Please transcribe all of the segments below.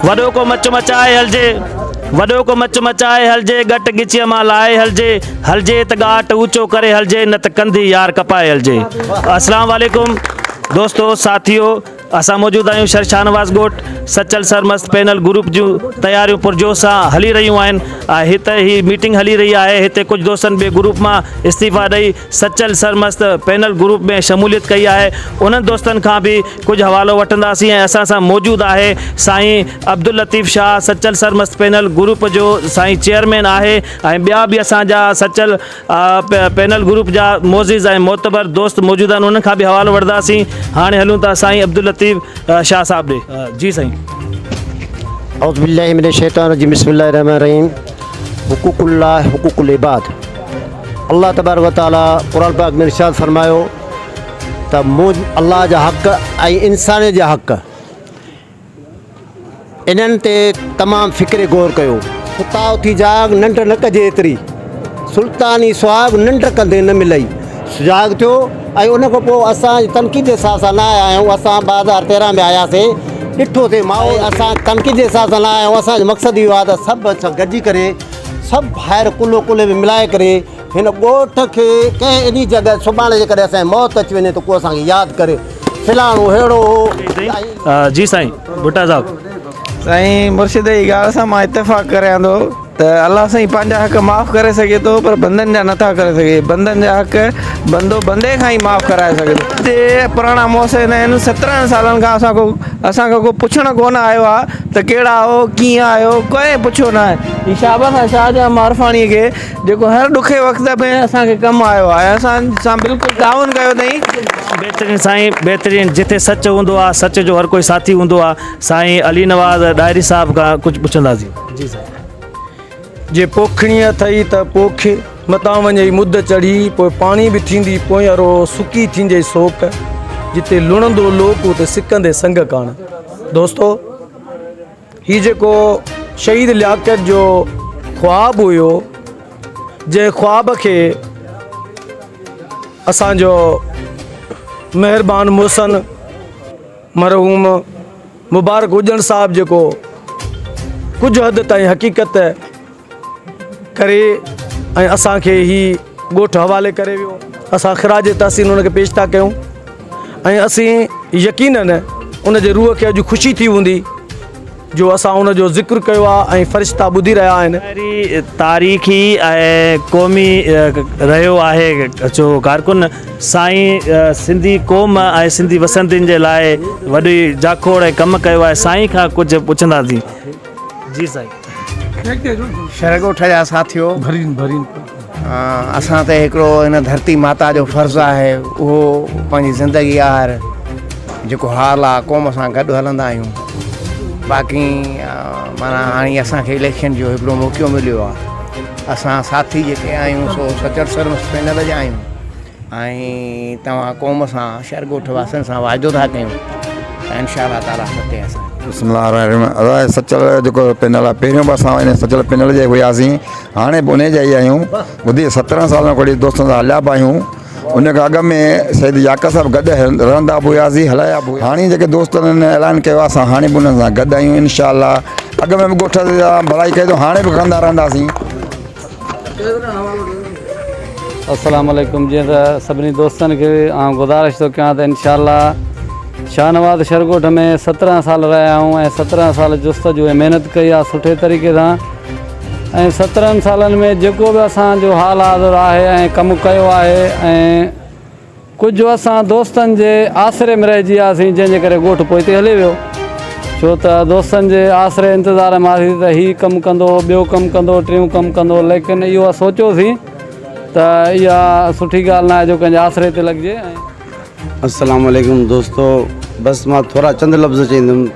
वॾो को मच मचाए हलजे, वॾो को मच मचाए हलजे, गट गिचीअ मां लाहे हलजे, हलजे त घाट ऊंचो करे हलजे, न त कंधी यार कपाए हलजे। अस्सलाम वालेकुम दोस्तों साथियों, असां मौजूद आहियूं शर शाहनवाज़ ॻोठ सचल सरमस्त पैनल ग्रुप जूं तयारियूं पुरजोश सां हली रहियूं आहिनि। हिते ही मीटिंग हली रही आहे। हिते कुछ दोस्तनि ॿिए ग्रुप मां इस्तीफ़ा ॾेई सचल सरमस्त पैनल ग्रुप में शमूलियत कई आहे। उन्हनि दोस्तनि खां बि कुछ हवालो वठंदासीं। ऐं असां सां मौजूद आहे साईं अब्दुल लतीफ़ शाह, सचल सरमस्त पैनल ग्रुप जो साईं चेयरमैन आहे। ऐं ॿिया बि असांजा सचल पैनल ग्रुप जा मोज़िज़ ऐं मोतबर दोस्त मौजूद आहिनि। उन्हनि खां बि हवालो वठंदासीं। हाणे हलूं था साईं अब्दुल लतीफ़ शाह साहब ॾे। जी साईं। औज़ु बिल्लाहि मिनश शैतानिर रजीम, बिस्मिल्लाहिर रहमानिर रहीम। हुकूकुल्लाह हुकूकुल इबाद। अल्लाह तबारक व तआला कुरान पाक में इरशाद फरमायो त अल्लाह जा हक़ ऐं इंसान जा हक़ इन्हनि ते तमामु फ़िक्र गौर कयो। सुता उथी जाग निंड न कजे एतिरी, सुल्तानी सुहाग निंड कंदे न मिलई। सुजाग थियो ऐं उन खां पोइ असां तनक़ीद जे हिसाब सां न आया आहियूं। असां 2013 में आयासीं, ॾिठोसीं माहौल। असां तनक़ीद जे हिसाब सां न आया आहियूं। असांजो मक़सदु इहो आहे त सभु असां गॾिजी करे सभु ॿाहिरि कुल्ले में मिलाए करे हिन ॻोठ खे कंहिं इन जॻह सुभाणे जे करे असांजी मौत अची वञे त को असांखे यादि करे फिलाणो अहिड़ो हो। जी साईं भुट्टा साहब। साईं मुर्शिद जी ॻाल्हि सां मां इतफ़ाक़ करियां थो त अल्लाह साईं पंहिंजा हक़ माफ़ु करे सघे थो, पर बंदनि जा नथा करे सघे। बंदनि जा हक़ बंदो बंदे खां ई माफ़ु कराए सघे थो। हिते पुराणा मोहसिन आहिनि, 17 सालनि खां असांखे को पुछणु कोन आयो आहे त कहिड़ा हो, कीअं आयो, कोई पुछियो न आहे। हीउ शाहबाज़ शाहजहां मारफाणीअ खे जेको हर ॾुखे वक़्त में असांखे कमु आयो आहे, असां सां बिल्कुलु ताउन कयो अथई। बेहतरीन साईं, बेहतरीन। जिथे सच हूंदो आहे, सच जो हर कोई साथी हूंदो आहे। साईं अली नवाज़ डायरी साहब खां कुझु पुछंदासीं। जी साईं। जे पोखणीअ थई त पोखे मतां वञे मुद चढ़ी, पोइ पाणी बि थींदी पोयारो, सुकी थींदे सोक, जिते लुणंदो लोक उते सिकंदे संग कान। दोस्तो, हीउ जेको शहीद लियाकत जो ख्वाबु हुयो, जंहिं ख्वाब खे असांजो महिरबान मोहसिन मरहूम मुबारक हुजन साहब जेको कुझु हद ताईं हक़ीक़त करे ऐं असांखे ही ॻोठ हवाले करे वियो। असां ख़िराज तहसीन उनखे पेश था कयूं ऐं असीं यकीनन उन जे रूह खे अॼु ख़ुशी थी हूंदी जो असां उनजो ज़िक्र कयो आहे ऐं फ़रिश्ता ॿुधी रहिया आहिनि। तारीख़ी ऐं क़ौमी रहियो आहे जो कारकुन साईं सिंधी क़ौम ऐं सिंधी वसंतियुनि जे लाइ वॾी जाखोड़ ऐं कमु कयो आहे। साईं खां कुझु पुछंदासीं। जी साईं। शरगोठ जा साथियो, असां ते हिकिड़ो इन धरती माता जो फ़र्ज़ु आहे, उहो पंहिंजी ज़िंदगी आहे जेको हाल आहे क़ौम सां गॾु हलंदा आहियूं। बाक़ी माना हाणे असांखे इलेक्शन जो हिकिड़ो मौक़ो मिलियो आहे। असां साथी जेके आहियूं सो सचल सरमस्त पैनल जा आहियूं ऐं तव्हां क़ौम सां शरगोठ वासियुनि सां वाइदो था कयूं त इंशाअल्लाह ताला फतेह। असां बिस्मिल्लाह। सचल जेको पैनल आहे, पहिरियों बि असां हिन सचल पैनल जा हुआसीं, हाणे बि उन जा ई आहियूं। ॿुधी 17 साल खां दोस्तनि सां हलिया पिया आहियूं। उन खां अॻु में शहीद याकत साहब गॾु रहंदा बि हुआसीं, हलाया बि। हाणे जेके दोस्तनि ऐलान कयो आहे, असां हाणे बि उन्हनि सां गॾु आहियूं इंशाअल्लाह। अॻु में बि ॻोठ भलाई कई, हाणे बि कंदा रहंदासीं। अस्सलाम वालेकुम। जीअं त सभिनी दोस्तनि खे आउं गुज़ारिश थो कयां त इंशाअल्लाह शाहनवाज़ शरगोठ में 17 साल रहिया आहियूं ऐं 17 साल जुस्तजू ऐं महिनत कई आहे सुठे तरीक़े सां। ऐं 17 सालनि में जेको बि असांजो हाल हाज़िर आहे ऐं कमु कयो आहे ऐं कुझु असां दोस्तनि जे आसिरे में रहिजी वियासीं, जंहिंजे करे ॻोठ पोइ हिते हली वियो। छो त दोस्तनि जे आसिरे इंतज़ार में हुआसीं त हीउ कमु कंदो, ॿियो कमु कंदो, टियों कमु कंदो, लेकिन इहो सोचियोसीं त इहा सुठी ॻाल्हि न आहे जो कंहिंजे आसिरे ते लॻिजे। अस्सलाम वालेकुम दोस्तो, बसि मां थोरा चंद लफ़्ज़ चईंदुमि।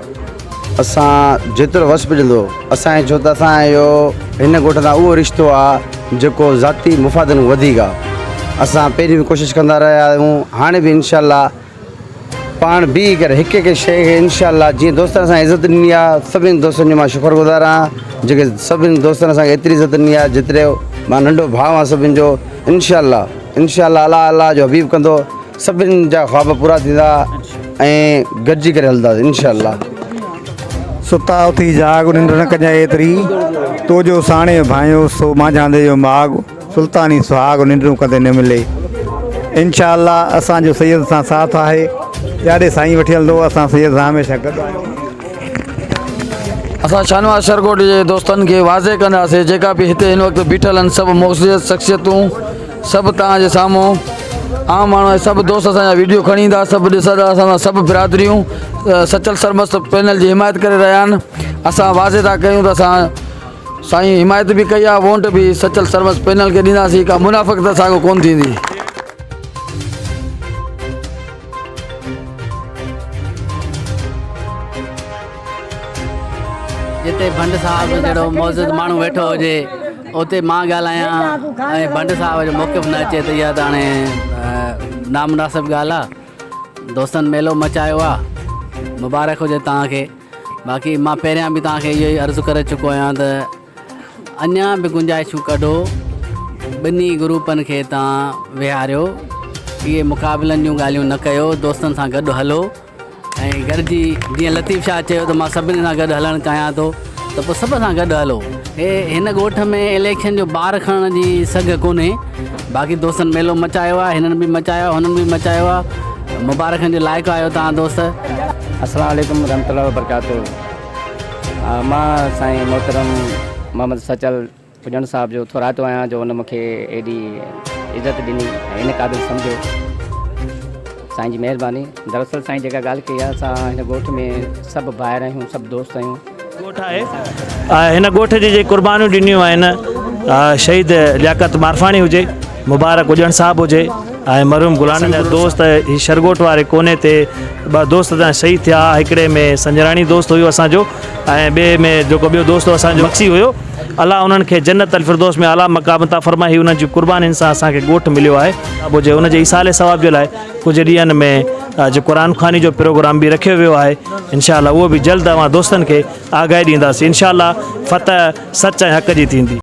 असां जेतिरो वस पुॼंदो असांजे, छो त असांजो हिन ॻोठ सां उहो रिश्तो आहे जेको ज़ाती मुफ़ादनि वधीक आहे। असां पहिरीं बि कोशिशि कंदा रहिया आहियूं, हाणे बि इंशाअल्लाह पाण बीह करे हिकु हिकु शइ खे इंशाअल्लाह जीअं दोस्तनि असां इज़त ॾिनी आहे, सभिनी दोस्तनि जो मां शुक्रगुज़ार आहियां जेके सभिनी दोस्तनि असांखे एतिरी इज़त ॾिनी आहे जेतिरो मां नंढो भाउ आहियां सभिनी जो। इंशाअल्लाह अल्लाह जो हबीब कंदो, सभिनी जा ख्वाब पूरा थींदा ऐं गॾिजी करे हलंदासीं इंशाअल्लाह। सुता उथी जाग निंड न कजाए एतरी तो जो साणे भाइयों सो मांझांदे जो माग सुल्तानी सुहाग निंडू कदे न मिले। इंशाअल्लाह असांजो सैयद सां साथ आहे, ॾाढे साईं वठी हलंदो, असां सैयद सां हमेशह गॾु आहियूं। असां शाहनवाज़ शरकोट जे दोस्तनि खे वाज़े कंदासीं जेका बि हिते हिन वक़्तु बीठल आहिनि सभु मोज़िज़ शख़्सियतूं सभु तव्हांजे साम्हूं आम माण्हू सभु दोस्त असांजा वीडियो खणी ईंदा, सभु ॾिसंदा, असां सभु बिरादरियूं सचल सरमस्त पैनल जी हिमायत करे रहिया आहिनि। असां वाज़े था कयूं त असां साईं हिमायत बि कई आहे, वोट बि सचल सरमस्त पैनल खे ॾींदासीं, का मुनाफ़िक़त असांखे कोन थींदी। जिते भंड साहब जहिड़ो मौजूद माण्हू वेठो हुजे उते मां ॻाल्हायां ऐं भंड साहब जो मौक़िफ़ न अचे त इहा त हाणे नामुनासिब ॻाल्हि आहे। दोस्तनि मेलो मचायो आहे, मुबारक हुजे तव्हांखे। बाक़ी मां पहिरियां बि तव्हांखे इहो ई अर्ज़ु करे चुको आहियां त अञा बि गुंजाइशूं कढो, ॿिन्ही ग्रुपनि खे तव्हां विहारियो, इहे मुक़ाबिलनि जूं ॻाल्हियूं न कयो, दोस्तनि सां गॾु हलो ऐं गॾिजी जीअं लतीफ़ शाह चयो त मां सभिनी सां गॾु हलणु चाहियां थो त पोइ सभ सां गॾु हलो। हिन ॻोठ में इलेक्शन जो ॿार खणण जी सघ कोन्हे। बाक़ी दोस्तनि मेलो मचायो आहे, हिननि बि मचायो, हुननि बि मचायो आहे, मुबारकनि जे लाइक़ु आहियो तव्हां दोस्त। अस्सलाम वालेकुम रहमतुल्लाहि व बरकातुहू। मां साईं मोहतरम मोहम्मद सचल पुॼण साहिब जो थोरातो आहियां जो हुन मूंखे एॾी इज़त ॾिनी ऐं इन क़ाबिल सम्झो, साईं जी महिरबानी। दरअसल साईं जेका ॻाल्हि कई आहे, असां हिन ॻोठ में सभु भाइर आहियूं, सभु दोस्त आहियूं। ॻोठ आहे, हिन ॻोठ जी जे कुर्बानियूं ॾिनियूं आहिनि, शहीद लियाकत मारफाणी हुजे, मुबारक हुजण साहिबु हुजे ऐं मरहूम गुलान जा दोस्त ही शरगोट वारे कोने ते ॿ दोस्त जा शहीद थिया। हिकिड़े में संजराणी दोस्त हुयो असांजो ऐं ॿिए में जेको ॿियो दोस्त असांजो मक्सी हुयो। अलाह उन्हनि खे जन्नत अल फिरदौस में आला मक़ाम अता फ़रमाए। उन्हनि जी कुर्बानीनि सां असांखे ॻोठ मिलियो आहे। हुजे उन जे ईसाले सवाब जे लाइ कुझु ॾींहंनि में जो क़ुरान ख़्वानी जो प्रोग्राम बि रखियो वियो आहे। इंशाअल्लाह उहो बि जल्द अवां दोस्तनि खे आगाही ॾींदासीं। इंशाअल्लाह फ़तह सच ऐं हक़ जी थींदी।